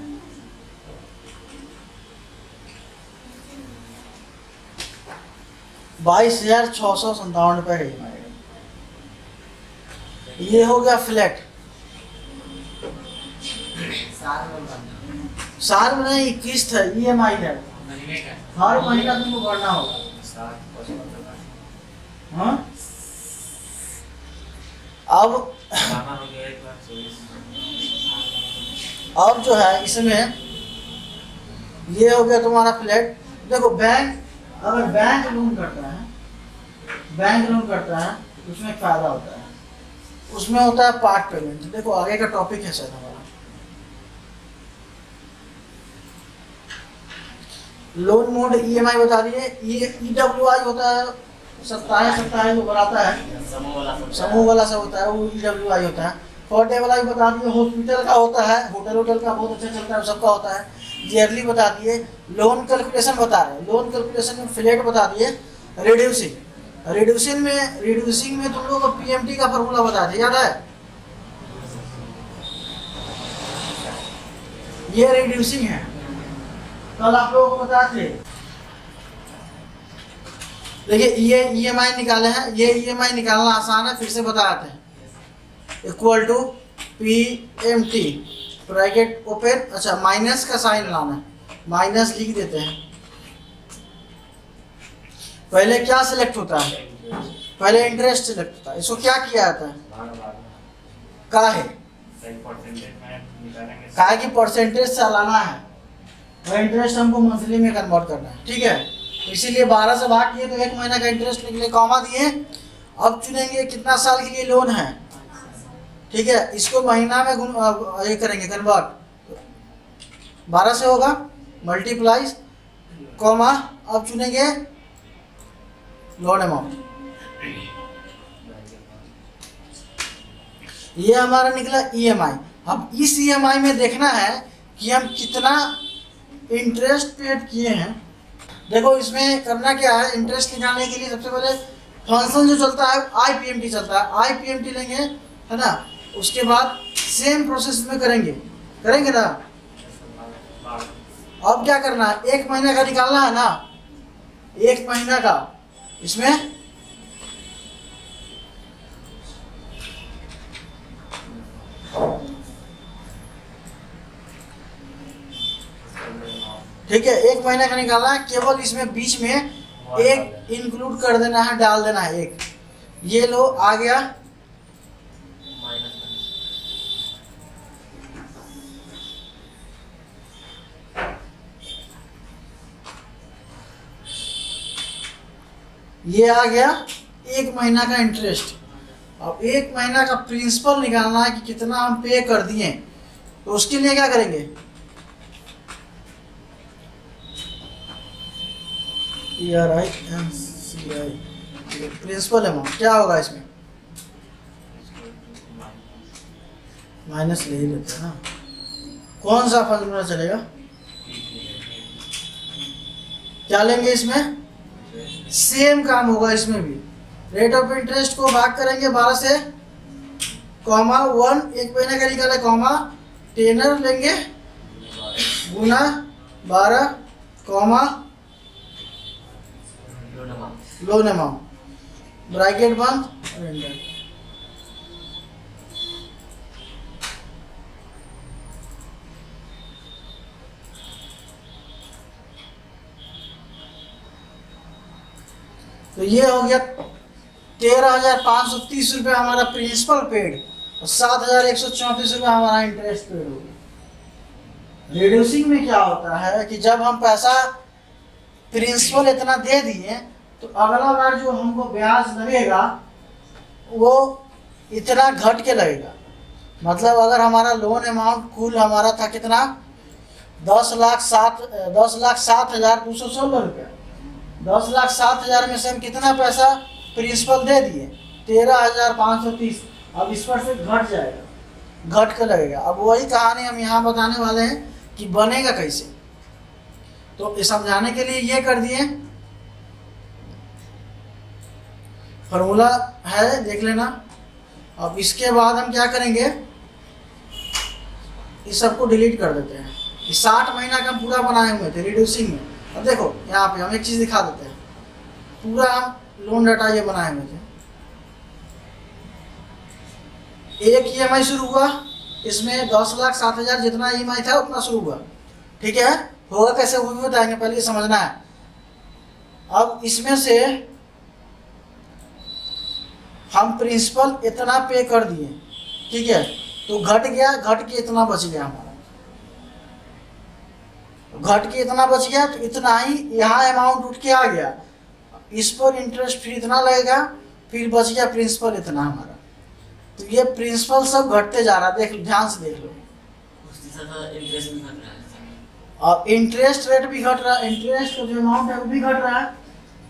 ₹22,657 का ये हो गया फ्लैट। साल में नहीं, किस्त है, EMI है, हर महीना तुमको भरना होगा। हाँ, अब जो है इसमें ये हो गया तुम्हारा फ्लैट। देखो बैंक, अगर बैंक लोन करता है, उसमें एक फायदा होता है, उसमें होता है पार्ट पेमेंट। देखो आगे का टॉपिक है सर हमारा, लोन मोड EMI बता दिए। EWI होता है, 27 जो बनाता है समूह वाला सब होता है, वो EWI होता है। 4 वाला भी बता दिए, हॉस्पिटल का होता है, होटल का बहुत अच्छा चलता है, सबका होता है। ईयरली बता दिए, लोन कैलकुलेशन बता रहे हैं, लोन कैलकुलेशन में फ्लैट बता दिए, रिड्यूसिंग में तुम लोगों को PMT का फॉर्मूला बता दिया, याद है? ये रिड्यूसिंग है, कल आप लोगों को बताते। देखिए ये EMI निकाले हैं, ये EMI निकालना आसान है, फिर से बताते हैं। Equal to PMT bracket open, अच्छा माइनस का साइन लाना है, माइनस लिख देते हैं। पहले क्या सिलेक्ट होता है, पहले इंटरेस्ट सिलेक्ट होता है, इसको क्या किया जाता है, काहे कि परसेंटेज सालाना है और इंटरेस्ट हमको मंथली में कन्वर्ट करना है, ठीक है। इसीलिए 12 से भाग किए तो 1 महीना का इंटरेस्ट निकले, कॉमा दिए। अब चुनेंगे कितना साल के लिए लोन है, ठीक है, इसको महीना में ये करेंगे कन्वर्ट, 12 से होगा मल्टीप्लाइज कॉमा, अब चुनेंगे लोन अमाउंट। ये हमारा निकला EMI। अब इस EMI में देखना है कि हम कितना इंटरेस्ट पेड किए हैं। देखो इसमें करना क्या है, इंटरेस्ट निकालने के लिए सबसे पहले फंक्शन जो चलता है IPMT चलता है, IPMT लेंगे है ना, उसके बाद सेम प्रोसेस में करेंगे ना। अब क्या करना है, 1 महीने का निकालना है ना, 1 महीना का, इसमें ठीक है 1 महीने का निकालना है, केवल इसमें बीच में एक इंक्लूड कर देना है, डाल देना है एक, ये लो आ गया ये आ गया 1 महीना का इंटरेस्ट। अब 1 महीना का प्रिंसिपल निकालना है कि कितना हम पे कर दिए, तो उसके लिए क्या करेंगे, PRINCI प्रिंसिपल अमाउंट क्या होगा इसमें, माइनस ले ही लेते हैं ना, कौन सा फॉर्मूला चलेगा, क्या लेंगे इसमें, सेम काम होगा इसमें भी, रेट ऑफ इंटरेस्ट को भाग करेंगे 12 से, कॉमा 1 1 महीने का निकाले, कॉमा टेनर लेंगे गुना 12 कॉमा लोन अमाउंट, ब्रैकेट बंद और एंटर। तो ये हो गया 13,530 रुपये हमारा प्रिंसिपल पेड और 7,134 रुपये हमारा इंटरेस्ट पेड हो गया। रिड्यूसिंग में क्या होता है कि जब हम पैसा प्रिंसिपल इतना दे दिए तो अगला बार जो हमको ब्याज लगेगा वो इतना घट के लगेगा। मतलब अगर हमारा लोन अमाउंट कुल हमारा था कितना, 10,07,216 रुपये, 10,07,000 में से हम कितना पैसा प्रिंसिपल दे दिए, 13,530। अब इस पर से घट जाएगा, घट के लगेगा। अब वही कहानी हम यहाँ बताने वाले हैं कि बनेगा कैसे। तो ये समझाने के लिए ये कर दिए, फॉर्मूला है देख लेना। अब इसके बाद हम क्या करेंगे, इस सबको डिलीट कर देते हैं। 60 महीना का हम पूरा बनाए हुए थे रिड्यूसिंग में। अब देखो यहाँ पे हम एक चीज़ दिखा देते हैं, पूरा हम लोन डाटा ये बनाए हुए थे। एक EMI शुरू हुआ, इसमें 10,07,000 जितना EMI था उतना शुरू हुआ, ठीक है। होगा कैसे वो भी बताएंगे, पहले ये समझना है। अब इसमें से हम प्रिंसिपल इतना पे कर दिए, ठीक है, तो घट गया, घट के इतना बच गया हमारा, घट के इतना बच गया, तो इतना ही यहाँ अमाउंट उठ के आ गया, इस पर इंटरेस्ट फिर इतना लगेगा, फिर बच गया प्रिंसिपल इतना हमारा। तो ये प्रिंसिपल सब घटते जा रहा है, देख ध्यान से देख लो। और इंटरेस्ट रेट भी घट रहा है, इंटरेस्ट का जो अमाउंट है वो भी घट रहा है,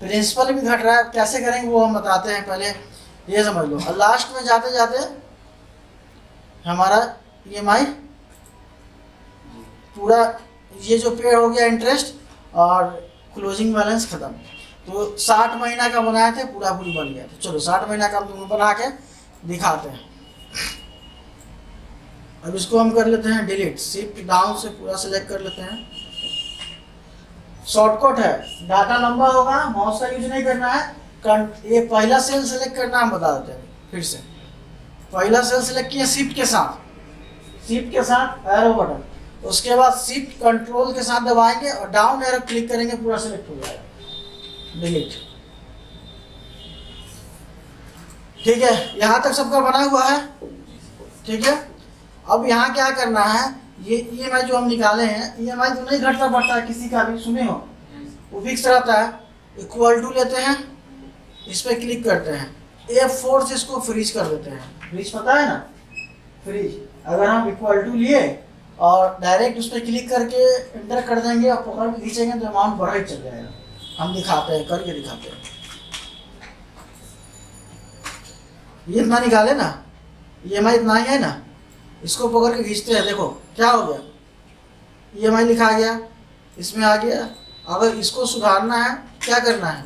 प्रिंसिपल भी घट रहा है। कैसे करेंगे वो हम बताते हैं, पहले ये समझ लो। और लास्ट में जाते जाते हमारा EMI पूरा ये जो पे हो गया इंटरेस्ट और क्लोजिंग बैलेंस खत्म। तो 60 महीना का बनाए थे, पूरा पूरी बन गया। तो चलो 60 महीना का हम दोनों बना के दिखाते हैं। अब इसको हम कर लेते हैं डिलीट, शिफ्ट डाउन से पूरा सेलेक्ट कर लेते हैं। शॉर्टकट है, डाटा लंबा होगा, माउस का यूज नहीं करना है। ये पहला सेल सेलेक्ट करना हम बता देते हैं फिर से। पहला सेल सेलेक्ट किया शिफ्ट के साथ, शिफ्ट के साथ एरो बटन, उसके बाद शिफ्ट कंट्रोल के साथ दबाएंगे और डाउन एरो क्लिक करेंगे, पूरा सेलेक्ट हो जाएगा, डिलीट। ठीक है, यहाँ तक सबका बना हुआ है, ठीक है। अब यहाँ क्या करना है, ये EMI जो हम निकाले हैं, EMI तो नहीं घटता बढ़ता है किसी का भी, सुने हो, वो फिक्स रहता है। इक्वल टू लेते हैं, इस पर क्लिक करते हैं, F4 से इसको फ्रीज कर देते हैं। फ्रीज पता है ना, फ्रीज। अगर हम इक्वल टू लिए और डायरेक्ट उस पर क्लिक करके एंटर कर देंगे और पकड़ के खींचेंगे तो अमाउंट बढ़ा ही चल जाएगा। हम दिखाते हैं, करके दिखाते हैं। ये इतना निकाले ना, EMI इतना ही है ना, इसको पकड़ के खींचते हैं, देखो क्या हो गया, EMI लिखा गया, इसमें आ गया। अगर इसको सुधारना है क्या करना है,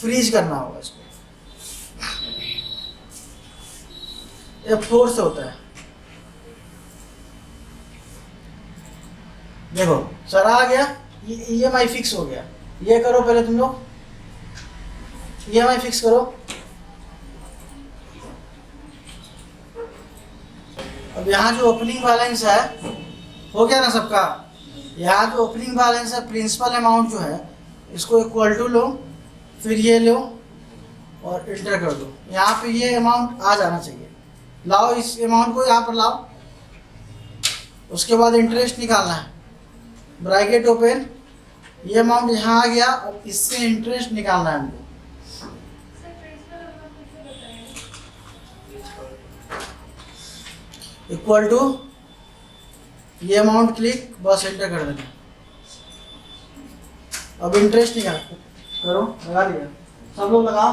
फ्रीज करना होगा इसको। F4 से होता है। देखो सर आ गया, EMI फिक्स हो गया। ये करो पहले तुम लोग, EMI फिक्स करो। अब यहाँ जो ओपनिंग बैलेंस है हो गया ना सबका। यहाँ जो ओपनिंग बैलेंस है, प्रिंसिपल अमाउंट जो है, इसको इक्वल टू लो, फिर ये लो और इंटर कर दो। यहाँ पे ये अमाउंट आ जाना चाहिए। लाओ इस अमाउंट को यहाँ पर लाओ। उसके बाद इंटरेस्ट निकालना है, ब्रैकेट ओपन, ये अमाउंट यहाँ आ गया और इससे इंटरेस्ट निकालना है हमको। इक्वल टू ये अमाउंट क्लिक, बस एंटर कर देना। अब इंटरेस्ट निकाल करो, लगा दिया, सब लोग लगाओ।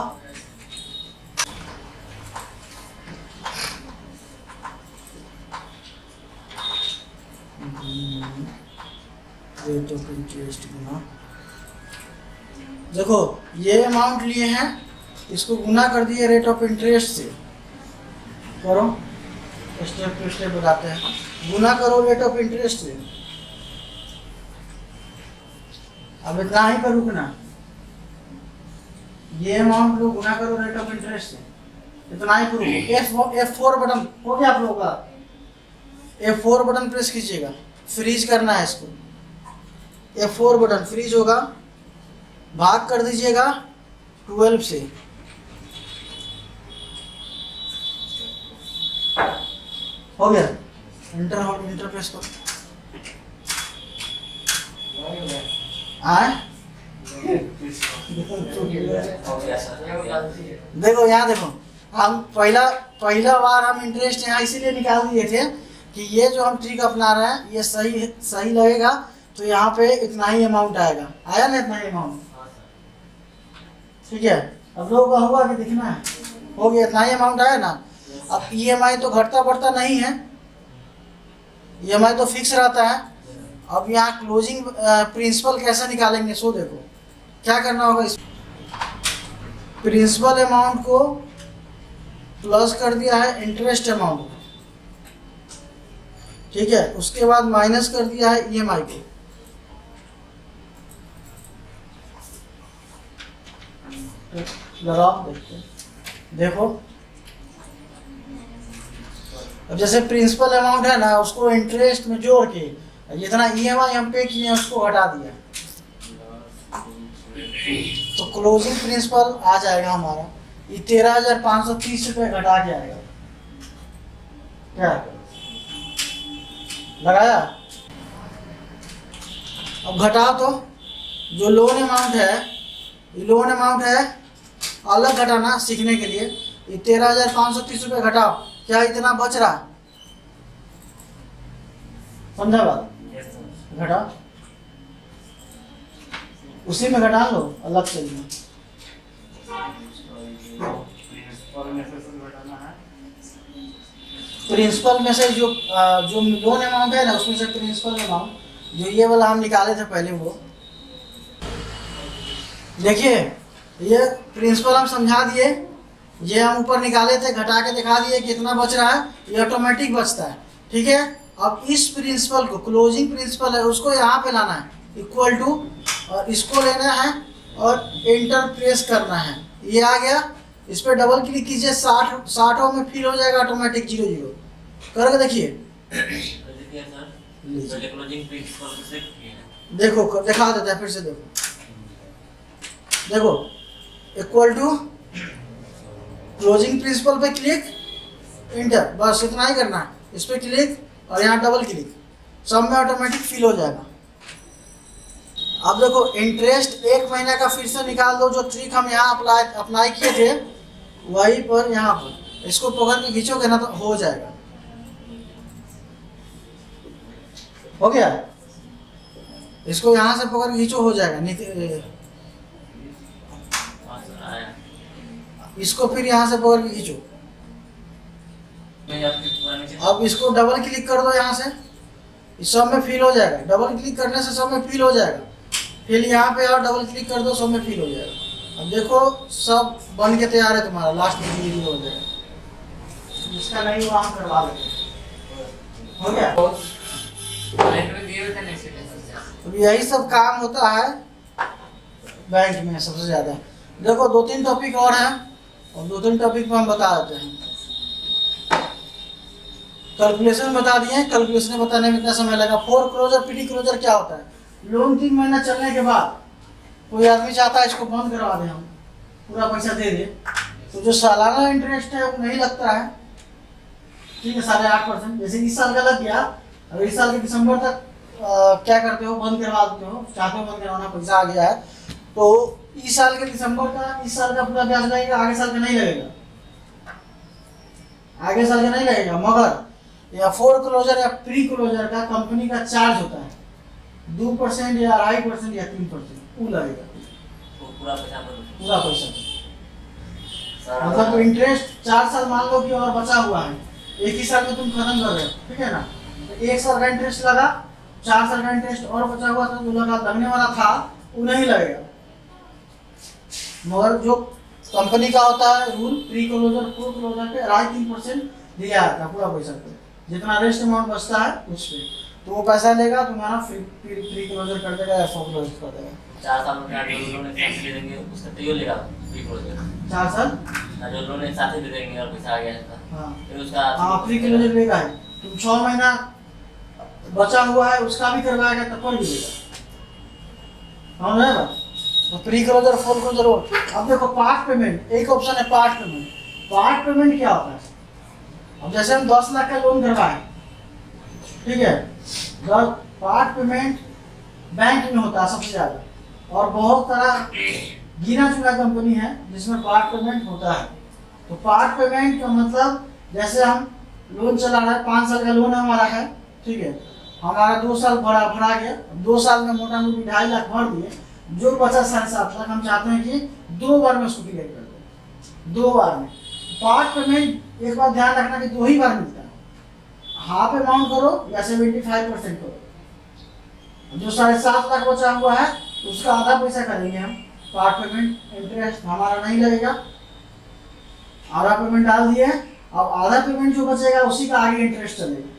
रेट ऑफ इंटरेस्ट गुना, देखो ये अमाउंट लिए हैं, इसको गुना कर दिए रेट ऑफ इंटरेस्ट से। करो, स्टेप टू स्टेप बताते हैं। गुना करो रेट ऑफ इंटरेस्ट से। अब इतना ही पर रुकना, ये अमाउंट लो, गुना करो रेट ऑफ इंटरेस्ट से, इतना ही करो। F4 बटन हो गया आप लोगों का, F4 बटन प्रेस कीजिएगा, फ्रीज करना है इसको। F4 बटन फ्रीज होगा, भाग कर दीजिएगा 12 से। हो गया, इंटर प्रेस करो। देखो यहाँ देखो, हम पहला बार हम इंटरेस्ट यहाँ इसीलिए निकाल दिए थे कि ये जो हम ट्रिक अपना रहे हैं ये सही लगेगा, तो यहाँ पे इतना ही अमाउंट आएगा। आया ना इतना ही अमाउंट, ठीक है। अब लोगों का हुआ कि दिखना है, हो गया, इतना ही अमाउंट आया ना। अब EMI तो घटता बढ़ता नहीं है, EMI तो फिक्स रहता है। अब यहाँ क्लोजिंग प्रिंसिपल कैसे निकालेंगे, सो देखो क्या करना होगा। इस प्रिंसिपल अमाउंट को प्लस कर दिया है इंटरेस्ट अमाउंट को, ठीक है। उसके बाद माइनस कर दिया है EMI को। लगाओ, देखो अब जैसे प्रिंसिपल अमाउंट है ना, उसको इंटरेस्ट में जोड़ के जितना EMI हम पे किए हैं उसको हटा दिया, तो क्लोजिंग प्रिंसिपल आ जाएगा हमारा। ये 13,530 रुपये घटा के आएगा। क्या लगाया? अब घटाओ तो जो लोन अमाउंट है, ये लोन अमाउंट है, अलग घटाना सीखने के लिए। ये 13,530 रुपये घटाओ, क्या इतना बच रहा? समझा बात? घटा, उसी में घटा लो, अलग से नहीं। प्रिंसिपल में से जो लोन अमाउंट है ना, उसमें से प्रिंसिपल अमाउंट जो ये वाला हम निकाले थे पहले, वो देखिए ये प्रिंसिपल हम समझा दिए, ये हम ऊपर निकाले थे, घटा के दिखा दिए कितना बच रहा है, ये ऑटोमेटिक बचता है, ठीक है। अब इस प्रिंसिपल को, क्लोजिंग प्रिंसिपल है, उसको यहाँ पे लाना है, इक्वल टू, और इसको लेना है और एंटर प्रेस करना है। ये आ गया, इस पर डबल क्लिक कीजिए, 60 में फिल हो जाएगा ऑटोमेटिक 0 करके देखिए। देखो दिखा देता है, फिर से देखो इक्वल टू, क्लोजिंग प्रिंसिपल पे क्लिक, इंटर, बस इतना ही करना है। इस पर क्लिक और यहाँ डबल क्लिक, सब में ऑटोमेटिक फिल हो जाएगा। अब देखो इंटरेस्ट 1 महीना का फिर से निकाल दो, जो ट्रिक हम यहाँ अप्लाई किए थे वहीं पर, यहाँ पर इसको पकड़ के खींचोगे ना तो हो जाएगा। हो गया, इसको यहाँ से पकड़ के खींचो, हो जाएगा। इसको फिर यहाँ से पकड़ के खींचो। अब इसको डबल क्लिक कर दो यहाँ से, इस सब में फिल हो जाएगा। डबल क्लिक करने से सब में फिल हो जाएगा। फिर यहाँ पे और डबल क्लिक कर दो, सब में फिल हो जाएगा। अब देखो सब बन के तैयार है तुम्हारा, लास्ट में ये हो जाएगा। इसका नहीं हुआ हम करवा लेंगे। हो गया। तो यही सब काम होता है बैंक में सबसे ज़्यादा। देखो 2-3 टॉपिक और हैं, और 2-3 टॉपिक में हम बता देते हैं। कैलकुलेशन बता दिए, कैलकुलेशन बताने में इतना समय लगा। फोर क्लोजर प्री क्लोजर क्या होता है? लोन 3 महीना चलने के बाद कोई आदमी चाहता है इसको बंद करवा दें, हम पूरा पैसा दे दें, तो जो सालाना इंटरेस्ट है वो नहीं लगता है, ठीक है, 8.5%। जैसे इस साल का लग गया, और इस साल के दिसंबर तक क्या करते हो, बंद करवा देते हो, चाहते हो बंद करवाना, पैसा आ गया है तो इस साल के दिसंबर का, इस साल का पूरा ब्याज लगेगा, आगे साल का नहीं लगेगा, आगे साल का नहीं लगेगा। मगर या फोर क्लोजर या प्री क्लोजर का कंपनी का चार्ज होता है 2% या 2.5% या 3%, वो लगेगा पूरा पैसा। मतलब तो इंटरेस्ट 4 साल मान लो कि और बचा हुआ है, एक ही साल में तुम खत्म कर रहे हो, ठीक है ना। तो 1 साल का इंटरेस्ट लगा, 4 साल का इंटरेस्ट और बचा हुआ था, जो लगा लगने वाला था वो नहीं लगेगा। मगर जो कंपनी का होता है rule, pre closure foreclosure पे 2.5-3% दिया जाता है पूरा पैसा पे, जितना रेस्ट अमाउंट बचता है उस पे, तो वो पैसा लेगा तुम्हारा, प्री क्लोजर कर देगा या फोर क्लोजर कर देगा। 4 साल में जो लोन एक साथ दे देंगे उसका तो लेगा प्री क्लोजर। 4 साल जो लोन एक साथ ही दे देंगे और पैसा आ गया है, हाँ फिर उसका हाँ प्री क्लोजर लेगा है। तुम 6 महीना बचा हुआ है उसका भी करवाएगा तब पर भी देगा, समझ रहे हो? तो प्री क्लोजर फोर क्लोजर। अब देखो पार्ट पेमेंट, एक ऑप्शन है पार्ट पेमेंट। पार्ट पेमेंट क्या होता है? अब जैसे हम 10 लाख का लोन करवाएं, ठीक है, पार्ट पेमेंट बैंक में होता है सबसे ज्यादा, और बहुत तरह गिना चुना कंपनी है जिसमें पार्ट पेमेंट होता है। तो पार्ट पेमेंट का मतलब, जैसे हम लोन चला रहे हैं, 5 साल का लोन हमारा है, ठीक है, हमारा 2 साल भरा गया, 2 साल में मोटा मोटी 2.5 लाख भर दिए, जो बचा 7.5 लाख, हम चाहते हैं कि 2 बार में उसको क्लियर कर दें, 2 बार में। पार्ट पेमेंट एक बात ध्यान रखना कि 2 ही बार मिलता है, हाफ अमाउंट करो या 75% करो। जो 7.5 लाख बचा हुआ है उसका आधा पैसा करेंगे हम पार्ट पेमेंट, इंटरेस्ट हमारा नहीं लगेगा, आधा पेमेंट डाल दिए, अब आधा पेमेंट जो बचेगा उसी का आगे इंटरेस्ट चलेगा।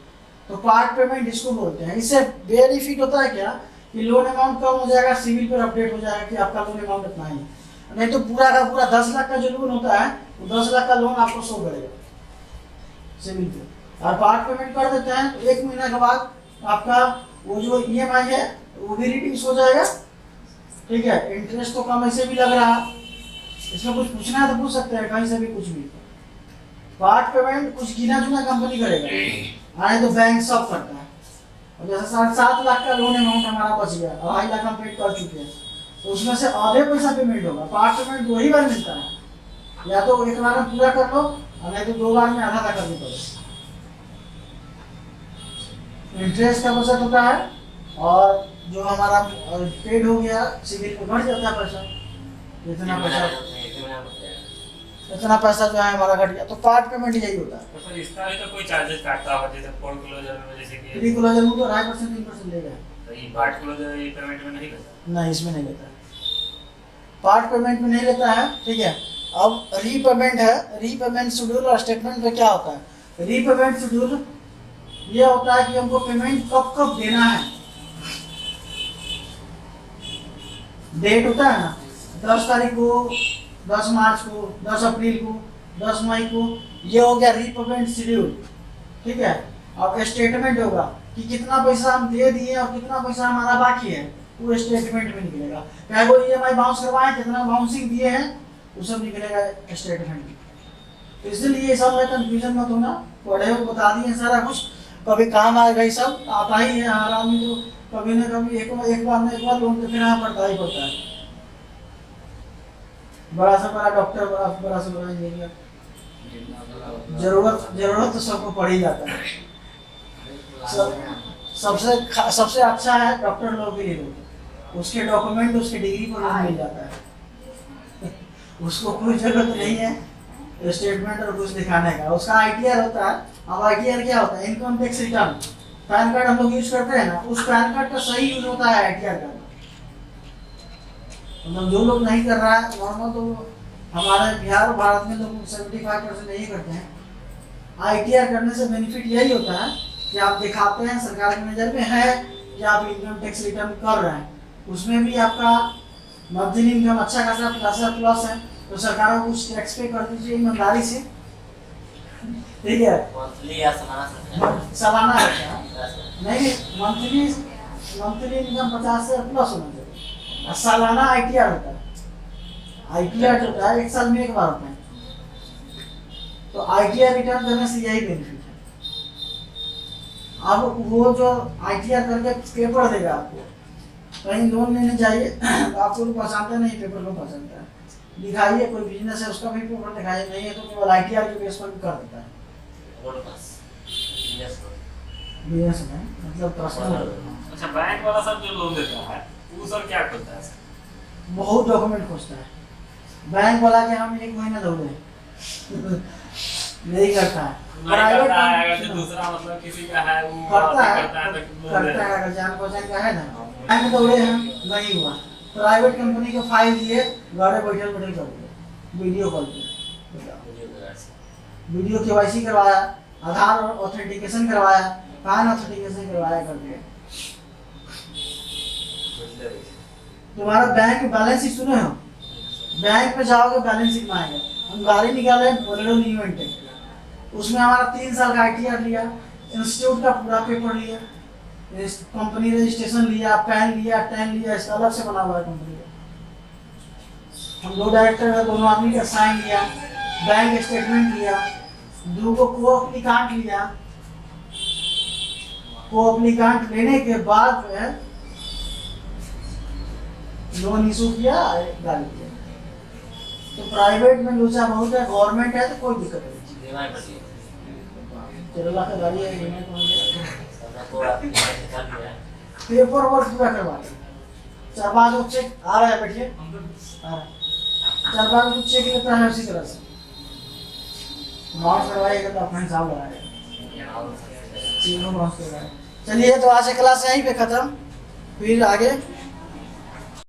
तो पार्ट पेमेंट इसको बोलते हैं। इससे बेनिफिट होता है क्या कि लोन अमाउंट कम हो जाएगा, सिविल पर अपडेट हो जाएगा कि आपका लोन अमाउंट इतना ही है। नहीं तो पूरा का पूरा 10 लाख का जो लोन होता है वो 10 लाख का लोन आपको शो करेगा सिविल पे। और पार्ट पेमेंट कर देते हैं तो 1 महीने के बाद आपका वो जो EMI है वो भी रिड्यूस हो जाएगा, ठीक है। इंटरेस्ट तो कम ऐसे भी लग रहा है, इसमें कुछ पूछना है तो पूछ सकते हैं कहीं से भी कुछ भी। पार्ट पेमेंट कुछ गिना चुना कंपनी करेगा, आए तो बैंक सब करता है। और जैसे 7.5 लाख का लोन अमाउंट हमारा बच गया, 2.5 लाख हम पेड कर चुके हैं, तो उसमें से आधे पैसा पेमेंट होगा। पार्ट पेमेंट 2 ही बार मिलता है, या तो एक बार में पूरा कर लो और नहीं तो 2 बार में आधा आधा करनी पड़ेगा। इंटरेस्ट का बचत होता है, और जो हमारा पेड हो गया सिविल पे बढ़ जाता है पैसा, इतना पैसा जो है हमारा घट गया। तो पार्ट पेमेंट यही होता है। तो सर इसका भी तो कोई चार्जेस काटता होगा, जैसे फोर क्लोजर में, जैसे कि प्री क्लोजर में तो 2.5% 3% लेगा। तो ये पार्ट क्लोजर ये पेमेंट में नहीं करता? नहीं, इसमें नहीं लेता है, पार्ट पेमेंट में नहीं लेता है, ठीक है। अब रीपेमेंट है, रीपेमेंट शेड्यूल और स्टेटमेंट पे क्या होता है? रीपेमेंट शेड्यूल ये होता है कि हमको पेमेंट कब कब देना है। डेट होता है ना, 10 तारीख को, 10 मार्च को, 10 अप्रैल को, 10 मई को, ये हो गया रीपेमेंट शेड्यूल, ठीक है। अब स्टेटमेंट होगा कि कितना पैसा हम दे दिए और कितना पैसा हमारा बाकी है, वो स्टेटमेंट में निकलेगा। क्या वो EMI बाउंस करवाए, कितना बाउंसिंग दिए हैं, वो सब निकलेगा स्टेटमेंट में। तो इसलिए सब में कंफ्यूजन मत होना, पढ़े हो बता दिए सारा कुछ, कभी काम आएगा, ये सब आता ही है हर आदमी को, कभी न कभी एक बार लोन तो फिर यहाँ पड़ता ही पड़ता है। बड़ा से बड़ा डॉक्टर, बड़ा से बड़ा इंजीनियर, जरूरत तो सबको पड़ ही जाता है। सबसे अच्छा है डॉक्टर लोग के लिए, उसके डॉक्यूमेंट उसके डिग्री पर लोन मिल जाता है। उसको कोई जरूरत नहीं है स्टेटमेंट और कुछ दिखाने का। उसका ITR होता है। अब ITR क्या होता है? Income tax return. Pan card हम लोग यूज करते हैं ना, उस पैन कार्ड का सही यूज होता है ITR का। मतलब जो लोग नहीं कर रहा है नॉर्मल, तो हमारे बिहार और भारत में लोग 75% नहीं करते हैं। ITR करने से बेनिफिट यही होता है कि आप दिखाते हैं सरकार की नज़र में है कि आप इनकम टैक्स रिटर्न कर रहे हैं, उसमें भी आपका मंथली इनकम अच्छा खासा प्लस है, तो सरकार को कुछ टैक्स पे कर दीजिए ईमानदारी से, ठीक है। मंथली या सालाना सालाना है नहीं, मंथली इनकम 50,000 प्लस होना चाहिए। और सालाना ITR होता है। ITR जो होता है 1 साल में एक बार होता है। तो ITR रिटर्न करने से यही बेनिफिट है। अब वो जो ITR करके पेपर देगा आपको, कहीं लोन लेने जाइए तो आपको पहचानता नहीं, पेपर को पहचानता है। दिखाइए कोई बिजनेस है उसका भी पेपर दिखाइए, नहीं है तो केवल ITR के बेस पर भी कर देता है। बिजनेस में मतलब पर्सनल। अच्छा, बैंक वाला सर जो लोन देता है वो सर क्या करता है सर? बहुत डॉक्यूमेंट खोजता है बैंक वाला के। हम 1 महीना दौड़े नहीं करता है। नहीं करता है, अगर जो दूसरा मतलब किसी का है वो करता है तो लोन देता है। अगर जान पहचान का है ना, बैंक दौड़े हैं नहीं हुआ, प्राइवेट कंपनी को फाइल दिए, घरे बैठल कर दिए वीडियो कॉल पे। वीडियो KYC करवाया, आधार ऑथेंटिकेशन करवाया, पैन ऑथेंटिकेशन करवाया कर दिया। तुम्हारा बैंक बैलेंस शीट सुने हो? बैंक में जाओगे बैलेंस शीट मांगेगा। हम गाड़ी निकाले बोलेरो न्यू इनटेक, उसमें हमारा 3 साल का ITR लिया, इंस्टीट्यूट का पूरा पेपर लिया, कंपनी रजिस्ट्रेशन लिया, पैन लिया, टैन लिया, इसका अलग से बना हुआ है कंपनी का। हम 2 डायरेक्टर है, दोनों आदमी का साइन लिया, बैंक स्टेटमेंट लिया, 2 को-एप्लीकांट लिया। को-एप्लीकांट लेने के बाद जो है लोन इशू किया, गाड़ी किया। तो प्राइवेट में लोचा बहुत है, गवर्नमेंट है तो कोई दिक्कत नहीं। 13 लाख का गाड़ी है, पेपर वर्क पूरा करवा के 4-5 लोग चेक आ रहा है, बैठिए आ रहा है, 4-5 लोग चेक लेता है उसी तरह से बाउंस करवाइएगा तो अपना हिसाब लगाएगा। चलिए, तो आज से क्लास यहीं पे खत्म, फिर आगे